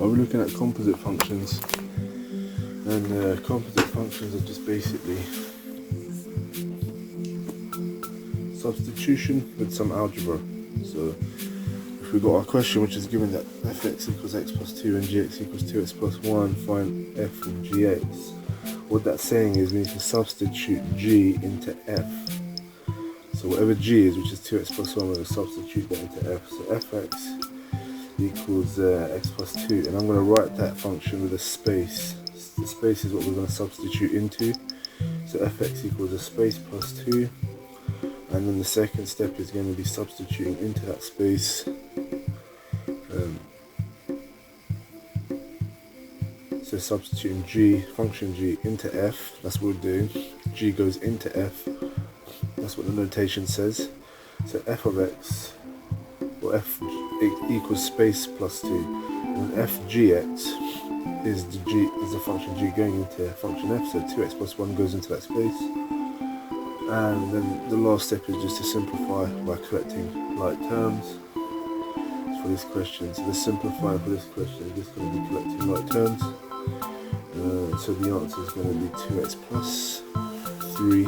We're looking at composite functions, and composite functions are just basically substitution with some algebra. So if we got our question which is given that fx equals x plus 2 and gx equals 2x plus 1, find f of gx. What that's saying is we need to substitute g into f. So whatever g is, which is 2x plus 1, we're going to substitute that into f. So fx equals x plus 2, and I'm going to write that function with a space. The space is what we're going to substitute into. So fx equals a space plus 2, and then the second step is going to be substituting into that space so substituting g, function g, into f. That's what we're doing. G goes into f. That's what the notation says. So f of x, or f equals space plus 2, and f gx is the function g going into function f. So 2x plus 1 goes into that space. And then the last step is just to simplify by collecting like terms for this question. So the simplifying for this question is just going to be collecting like terms. So the answer is going to be 2x plus 3